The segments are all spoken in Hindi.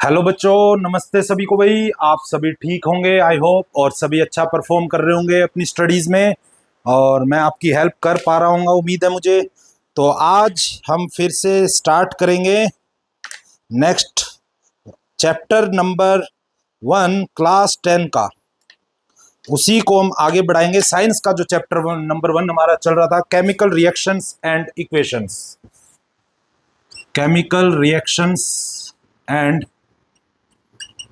हेलो बच्चों, नमस्ते सभी को। भाई आप सभी ठीक होंगे आई होप, और सभी अच्छा परफॉर्म कर रहे होंगे अपनी स्टडीज में, और मैं आपकी हेल्प कर पा रहा हूँ उम्मीद है मुझे। तो आज हम फिर से स्टार्ट करेंगे नेक्स्ट चैप्टर नंबर 1 क्लास 10 का। उसी को हम आगे बढ़ाएंगे। साइंस का जो चैप्टर नंबर 1 हमारा चल रहा था, chemical reactions and equations. Chemical reactions and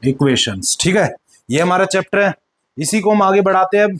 equations, ठीक है, ये हमारा चैप्टर है। इसी को हम आगे बढ़ाते हैं। अब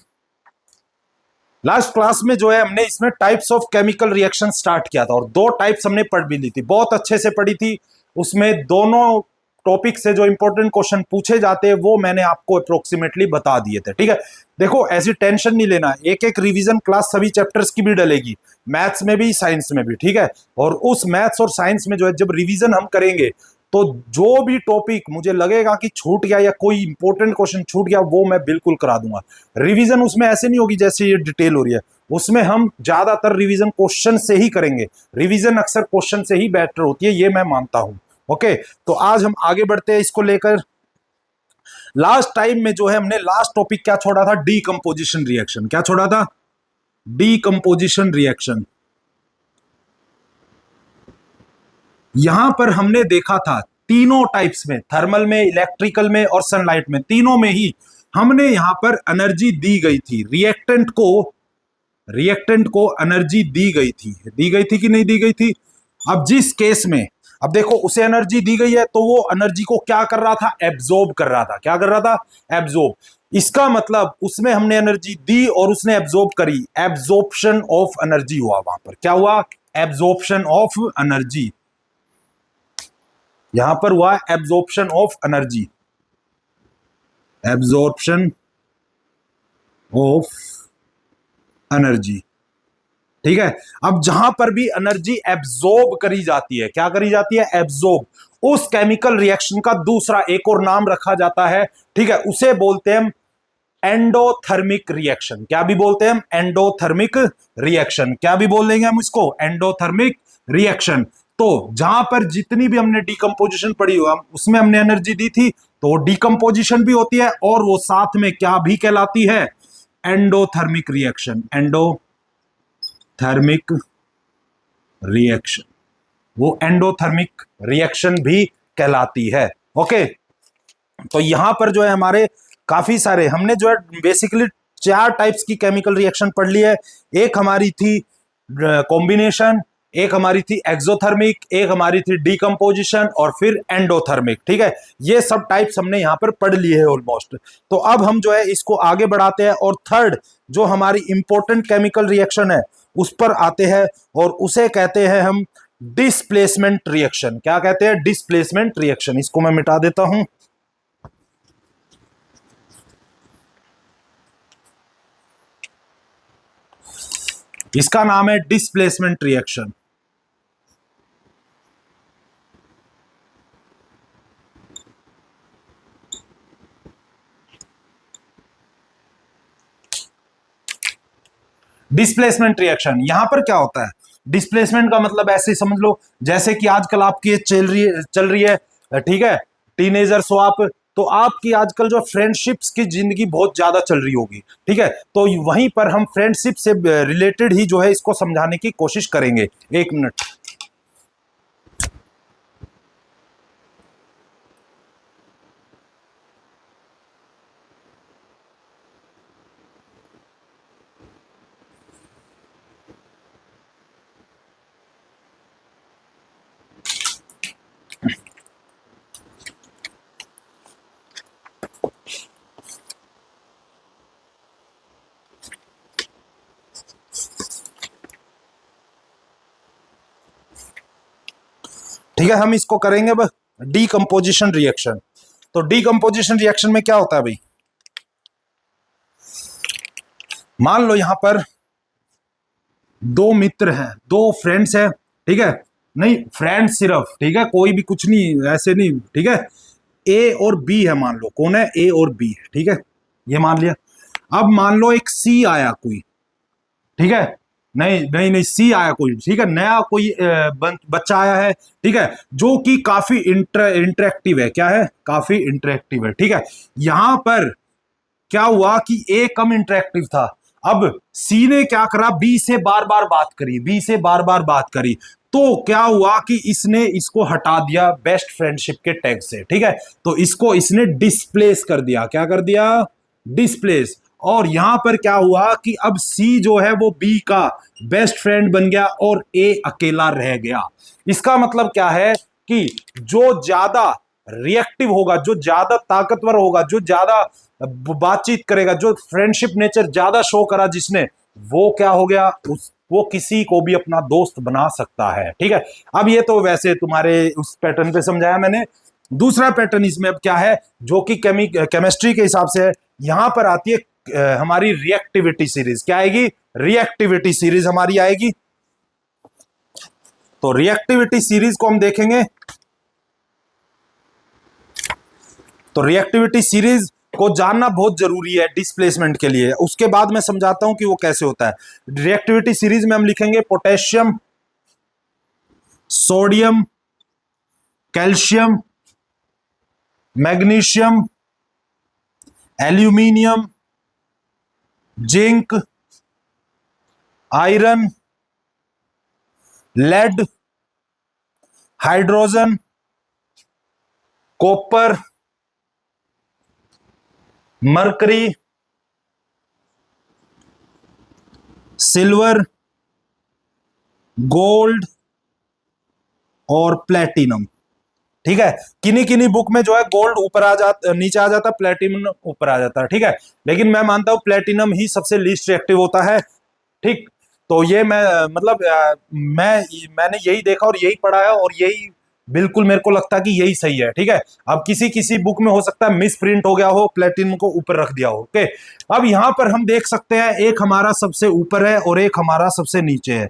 लास्ट क्लास में जो है हमने इसमें types of chemical reaction start किया था, और दो टाइप्स हमने पढ़ भी ली थी, बहुत अच्छे से पढ़ी थी। उसमें दोनों टॉपिक से जो इंपॉर्टेंट क्वेश्चन पूछे जाते हैं वो मैंने आपको अप्रोक्सीमेटली बता दिए थे, ठीक है। देखो, ऐसी टेंशन नहीं लेना, एक एक रिवीजन क्लास सभी चैप्टर्स की भी डलेगी, मैथ्स में भी साइंस में भी, ठीक है। और उस मैथ्स और साइंस में जो है जब रिवीजन हम करेंगे तो जो भी टॉपिक मुझे लगेगा कि छूट गया या कोई इंपॉर्टेंट क्वेश्चन छूट गया वो मैं बिल्कुल करा दूंगा। रिवीजन उसमें ऐसे नहीं होगी जैसे ये डिटेल हो रही है, उसमें हम ज्यादातर रिवीजन क्वेश्चन से ही करेंगे। रिवीजन अक्सर क्वेश्चन से ही बेटर होती है, ये मैं मानता हूं। ओके, तो आज हम आगे बढ़ते हैं इसको लेकर। लास्ट टाइम में जो है हमने लास्ट टॉपिक क्या छोड़ा था, डीकंपोजिशन रिएक्शन। क्या छोड़ा था? Decomposition reaction. यहां पर हमने देखा था तीनों टाइप्स में, थर्मल में, इलेक्ट्रिकल में और सनलाइट में, तीनों में ही हमने यहां पर एनर्जी दी गई थी। रिएक्टेंट को एनर्जी दी गई थी कि नहीं दी गई थी? अब जिस केस में, अब देखो, उसे एनर्जी दी गई है तो वो एनर्जी को क्या कर रहा था? एब्जॉर्ब कर रहा था। क्या कर रहा था? एब्जॉर्ब। इसका मतलब उसमें हमने एनर्जी दी और उसने एब्जॉर्ब करी, एब्जॉर्प्शन ऑफ एनर्जी हुआ वहां पर। क्या हुआ? Absorption of energy. यहां पर हुआ absorption of energy, absorption of energy, ठीक है। अब जहां पर भी एनर्जी एब्जॉर्ब करी जाती है, क्या करी जाती है? एब्जॉर्ब। उस केमिकल रिएक्शन का दूसरा एक और नाम रखा जाता है, ठीक है, उसे बोलते हैं एंडोथर्मिक रिएक्शन। क्या भी बोलते हैं हम? Endothermic reaction. क्या भी बोल देंगे हम इसको? Endothermic reaction. तो जहां पर जितनी भी हमने डिकम्पोजिशन पढ़ी हो, उसमें हमने एनर्जी दी थी, तो डिकम्पोजिशन भी होती है और वो साथ में क्या भी कहलाती है? Endothermic reaction. एंडोथर्मिक रिएक्शन, वो एंडोथर्मिक रिएक्शन भी कहलाती है। ओके, तो यहां पर जो है हमारे काफी सारे, हमने जो है बेसिकली 4 टाइप्स की केमिकल रिएक्शन पढ़ ली है। एक हमारी थी कॉम्बिनेशन, एक हमारी थी एक्सोथर्मिक, एक हमारी थी डीकंपोजिशन, और फिर एंडोथर्मिक, ठीक है। ये सब टाइप्स हमने यहां पर पढ़ लिए है ऑलमोस्ट। तो अब हम जो है इसको आगे बढ़ाते हैं, और थर्ड जो हमारी इंपॉर्टेंट केमिकल रिएक्शन है उस पर आते हैं, और उसे कहते हैं हम डिस्प्लेसमेंट रिएक्शन। क्या कहते हैं? Displacement reaction. इसको मैं मिटा देता हूं। इसका नाम है डिस्प्लेसमेंट रिएक्शन। डिस्प्लेसमेंट रिएक्शन यहां पर क्या होता है? डिस्प्लेसमेंट का मतलब ऐसे समझ लो जैसे कि आजकल आपकी ये चल रही है, ठीक है, टीनेजर्स हो आप, तो आपकी आजकल जो फ्रेंडशिप्स की जिंदगी बहुत ज्यादा चल रही होगी, ठीक है। तो वहीं पर हम फ्रेंडशिप से रिलेटेड ही जो है इसको समझाने की कोशिश करेंगे। एक मिनट। ठीक है, हम इसको करेंगे अब डीकंपोजिशन रिएक्शन। तो डीकंपोजिशन रिएक्शन में क्या होता है भाई? मान लो यहां पर दो मित्र हैं, दो फ्रेंड्स हैं, ठीक है, नहीं फ्रेंड सिर्फ, ठीक है, कोई भी कुछ नहीं, ऐसे नहीं, ठीक है। ए और बी है, मान लो कौन है? ए और बी है, ठीक है, ये मान लिया। अब मान लो एक सी आया कोई, ठीक है, नहीं नहीं नहीं, सी आया कोई, ठीक है, नया कोई बच्चा आया है, ठीक है, जो कि काफी इंटरेक्टिव है। क्या है? काफी इंटरेक्टिव है, ठीक है। यहां पर क्या हुआ कि ए कम इंटरेक्टिव था। अब सी ने क्या करा, बी से बार बार बात करी, बी से बार बार बात करी, तो क्या हुआ कि इसने इसको हटा दिया बेस्ट फ्रेंडशिप के टैग से, ठीक है। तो इसको इसने डिस्प्लेस कर दिया। क्या कर दिया? डिस्प्लेस। और यहां पर क्या हुआ कि अब सी जो है वो बी का बेस्ट फ्रेंड बन गया और ए अकेला रह गया। इसका मतलब क्या है कि जो ज्यादा रिएक्टिव होगा, जो ज्यादा ताकतवर होगा, जो ज्यादा बातचीत करेगा, जो फ्रेंडशिप नेचर ज्यादा शो करा जिसने, वो क्या हो गया, वो किसी को भी अपना दोस्त बना सकता है, ठीक है। अब ये तो वैसे तुम्हारे उस पैटर्न पे समझाया मैंने। दूसरा पैटर्न इसमें अब क्या है, जो कि केमिस्ट्री के हिसाब से है, यहां पर आती है हमारी रिएक्टिविटी सीरीज। क्या आएगी? रिएक्टिविटी सीरीज हमारी आएगी। तो रिएक्टिविटी सीरीज को हम देखेंगे। तो रिएक्टिविटी सीरीज को जानना बहुत जरूरी है डिस्प्लेसमेंट के लिए। उसके बाद मैं समझाता हूं कि वो कैसे होता है। रिएक्टिविटी सीरीज में हम लिखेंगे potassium, sodium, calcium, magnesium, aluminium, zinc, iron, lead, hydrogen, copper, mercury, silver, gold और प्लेटिनम, ठीक है। किन्हीं किन्हीं बुक में जो है गोल्ड ऊपर आ जाता, नीचे आ जाता, प्लेटिनम ऊपर आ जाता है, ठीक है। लेकिन मैं मानता हूं प्लेटिनम ही सबसे लीस्ट रिएक्टिव होता है, ठीक। तो ये मैं मतलब मैंने यही देखा और यही पढ़ा है और यही बिल्कुल मेरे को लगता है कि यही सही है, ठीक है। अब किसी किसी बुक में हो सकता है मिस प्रिंट हो गया हो, प्लेटिनम को ऊपर रख दिया हो, ओके। अब यहां पर हम देख सकते हैं एक हमारा सबसे ऊपर है और एक हमारा सबसे नीचे है,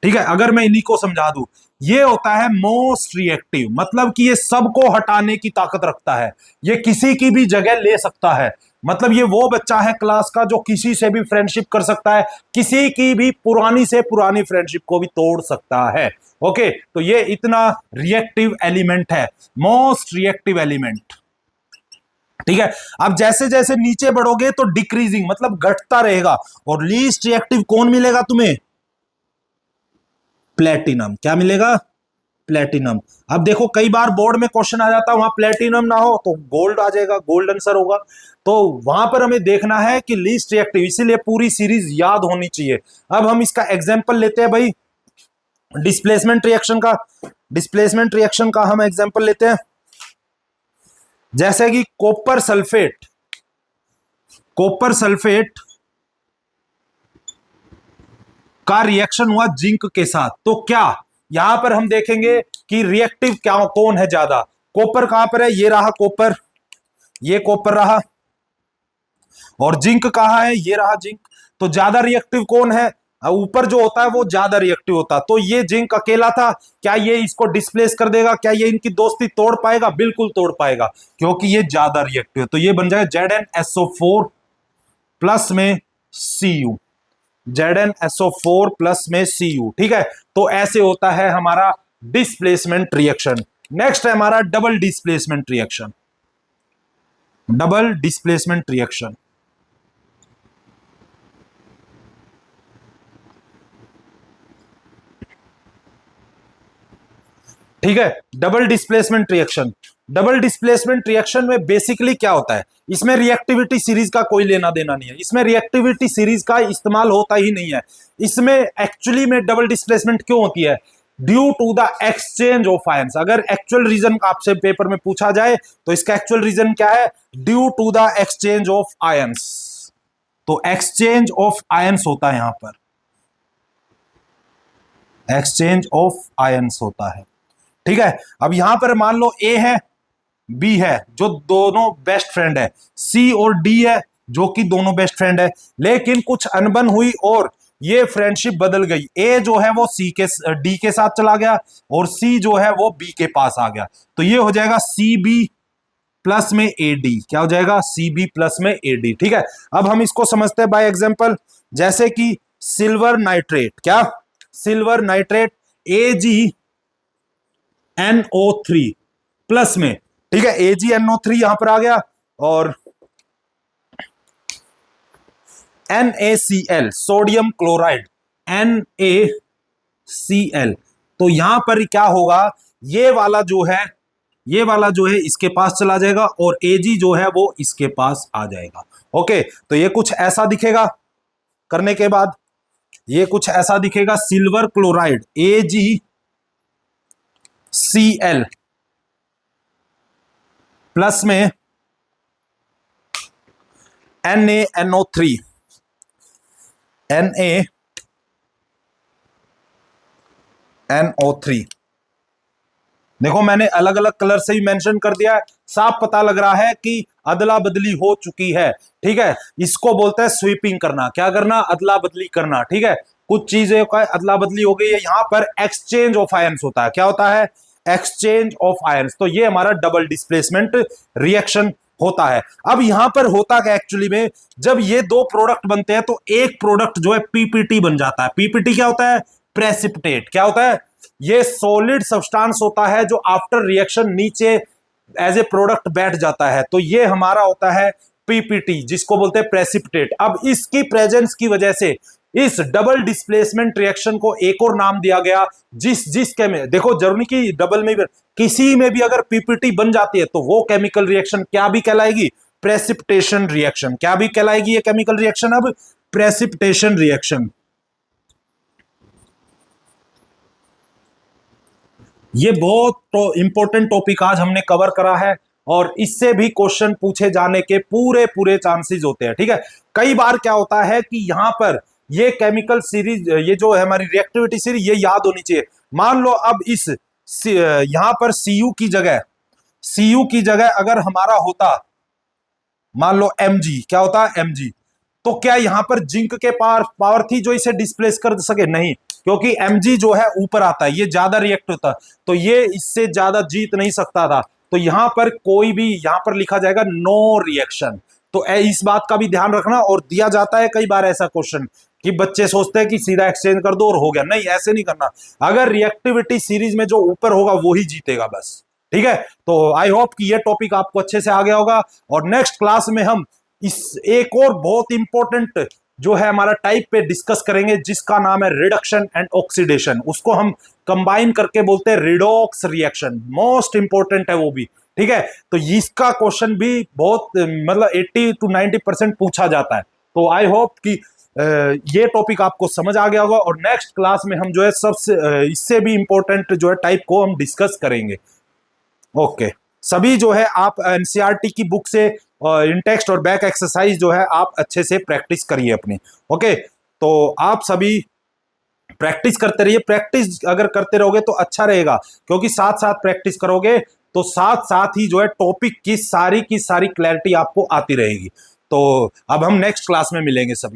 ठीक है। अगर मैं इन्हीं को समझा दूं, ये होता है मोस्ट रिएक्टिव, मतलब कि ये सबको हटाने की ताकत रखता है, ये किसी की भी जगह ले सकता है। मतलब ये वो बच्चा है क्लास का जो किसी से भी फ्रेंडशिप कर सकता है, किसी की भी पुरानी से पुरानी फ्रेंडशिप को भी तोड़ सकता है, ओके। तो ये इतना रिएक्टिव एलिमेंट है, मोस्ट रिएक्टिव एलिमेंट, ठीक है। अब जैसे जैसे नीचे बढ़ोगे तो डिक्रीजिंग मतलब घटता रहेगा, और लीस्ट रिएक्टिव कौन मिलेगा तुम्हें? प्लेटिनम। क्या मिलेगा? प्लेटिनम। अब देखो कई बार बोर्ड में क्वेश्चन आ जाता है वहां प्लेटिनम ना हो तो गोल्ड आ जाएगा, गोल्ड आंसर होगा। तो वहां पर हमें देखना है कि लीस्ट रिएक्टिव, इसीलिए पूरी सीरीज याद होनी चाहिए। अब हम इसका एग्जांपल लेते हैं भाई, डिस्प्लेसमेंट रिएक्शन का। डिस्प्लेसमेंट रिएक्शन का हम एग्जांपल लेते हैं, जैसे कि कॉपर सल्फेट, कॉपर सल्फेट का रिएक्शन हुआ जिंक के साथ, तो क्या यहां पर हम देखेंगे कि रिएक्टिव क्या कौन है ज्यादा? कॉपर कहां पर है? ये रहा कॉपर, ये कॉपर रहा, और जिंक कहां है? ये रहा जिंक। तो ज्यादा रिएक्टिव कौन है? ऊपर जो होता है वो ज्यादा रिएक्टिव होता। तो ये जिंक अकेला था, क्या ये इसको डिस्प्लेस कर देगा? क्या ये इनकी दोस्ती तोड़ पाएगा? बिल्कुल तोड़ पाएगा, क्योंकि ये ज्यादा रिएक्टिव है। तो ये बन जाएगा ZnSO4 प्लस में Cu, ZnSO4 प्लस में Cu, ठीक है। तो ऐसे होता है हमारा डिस्प्लेसमेंट रिएक्शन। नेक्स्ट है हमारा double displacement reaction. Double displacement reaction, ठीक है। Double displacement reaction, double displacement reaction में बेसिकली क्या होता है, इसमें रिएक्टिविटी सीरीज का कोई लेना देना नहीं है, इसमें रिएक्टिविटी सीरीज का इस्तेमाल होता ही नहीं है। इसमें एक्चुअली में डबल डिस्प्लेसमेंट क्यों होती है? Due to the exchange of ions. अगर एक्चुअल रीजन आपसे पेपर में पूछा जाए तो इसका एक्चुअल रीजन क्या है? Due to the exchange of ions. तो एक्सचेंज ऑफ आयंस होता है यहां पर, एक्सचेंज ऑफ आयंस होता है, ठीक है। अब यहां पर मान लो ए है, बी है, जो दोनों बेस्ट फ्रेंड है, सी और डी है जो कि दोनों बेस्ट फ्रेंड है, लेकिन कुछ अनबन हुई और ये फ्रेंडशिप बदल गई। ए जो है वो डी के साथ चला गया और सी जो है वो बी के पास आ गया। तो ये हो जाएगा सी बी प्लस में ए डी। क्या हो जाएगा? सी बी प्लस में ए डी, ठीक है। अब हम इसको समझते हैं बाय एग्जाम्पल, जैसे कि सिल्वर नाइट्रेट, क्या सिल्वर नाइट्रेट AgNO3 प्लस में, ठीक है, AgNO3 यहां पर आ गया, और NaCl सोडियम क्लोराइड NaCl। तो यहां पर क्या होगा, ये वाला जो है इसके पास चला जाएगा और Ag जो है वो इसके पास आ जाएगा। ओके, तो ये कुछ ऐसा दिखेगा करने के बाद, ये कुछ ऐसा दिखेगा, सिल्वर क्लोराइड AgCl प्लस में NaNO3 NaNO3। देखो मैंने अलग अलग कलर से ही मेंशन कर दिया है, साफ पता लग रहा है कि अदला बदली हो चुकी है। ठीक है, इसको बोलते हैं स्वीपिंग करना। क्या करना? अदला बदली करना। ठीक है, कुछ चीजें का अदला बदली हो गई है, यहां पर एक्सचेंज ऑफ आयंस होता है। क्या होता है? Exchange of ions. तो ये हमारा डबल डिस्प्लेसमेंट रिएक्शन होता है। अब यहां पर होता क्या एक्चुअली में, जब ये दो प्रोडक्ट बनते हैं तो एक प्रोडक्ट जो है पीपीटी बन जाता है। पीपीटी क्या होता है? प्रेसिपिटेट। क्या होता है? ये सॉलिड सब्सटेंस होता है जो आफ्टर रिएक्शन नीचे एज ए प्रोडक्ट बैठ जाता है। तो ये हमारा होता है पीपीटी, जिसको बोलते हैं प्रेसिपिटेट। अब इसकी प्रेजेंस की वजह से इस डबल डिस्प्लेसमेंट रिएक्शन को एक और नाम दिया गया, जिस में देखो, जरूरी की डबल में भी, किसी में भी अगर पीपीटी बन जाती है तो वो केमिकल रिएक्शन क्या भी कहलाएगी? Precipitation reaction. क्या भी कहलाएगी ये केमिकल रिएक्शन? अब प्रेसिपिटेशन रिएक्शन। ये बहुत तो इंपॉर्टेंट टॉपिक आज हमने कवर करा है और इससे भी क्वेश्चन पूछे जाने के पूरे पूरे चांसेस होते हैं। ठीक है, कई बार क्या होता है कि यहां पर ये केमिकल सीरीज, ये जो है हमारी रिएक्टिविटी सीरीज, ये याद होनी चाहिए। मान लो अब इस यहां पर Cu की जगह अगर हमारा होता, मान लो Mg, क्या होता है? Mg। तो क्या यहां पर जिंक के पावर थी जो इसे डिस्प्लेस कर सके? नहीं, क्योंकि Mg जो है ऊपर आता है, ये ज्यादा रिएक्ट होता है, तो ये इससे ज्यादा जीत नहीं सकता था। तो यहां पर कोई भी, यहां पर लिखा जाएगा नो रिएक्शन। तो इस बात का भी ध्यान रखना। और दिया जाता है कई बार ऐसा क्वेश्चन कि बच्चे सोचते हैं कि सीधा एक्सचेंज कर दो और हो गया। नहीं, ऐसे नहीं करना। अगर रिएक्टिविटी सीरीज में जो ऊपर होगा वो ही जीतेगा बस। ठीक है, तो आई होप कि ये टॉपिक आपको अच्छे से आ गया होगा। और नेक्स्ट क्लास में हम इस एक और बहुत इंपॉर्टेंट जो है हमारा टाइप पे डिस्कस करेंगे, जिसका नाम है रिडक्शन एंड ऑक्सीडेशन। उसको हम कंबाइन करके बोलते हैं रिडॉक्स रिएक्शन। मोस्ट इंपॉर्टेंट है वो भी। ठीक है, तो इसका क्वेश्चन भी बहुत मतलब 80 to 90% पूछा जाता है। तो आई होप कि ये टॉपिक आपको समझ आ गया होगा। और नेक्स्ट क्लास में हम जो है सबसे इससे भी इंपॉर्टेंट जो है टाइप को हम डिस्कस करेंगे। ओके, सभी जो है आप एनसीईआरटी की बुक से इन टेक्स्ट और बैक एक्सरसाइज जो है आप अच्छे से प्रैक्टिस करिए अपनी। ओके, तो आप सभी प्रैक्टिस करते रहिए। प्रैक्टिस अगर करते रहोगे तो अच्छा रहेगा, क्योंकि साथ साथ प्रैक्टिस करोगे तो साथ साथ ही जो है टॉपिक की सारी क्लैरिटी आपको आती रहेगी। तो अब हम नेक्स्ट क्लास में मिलेंगे सभी।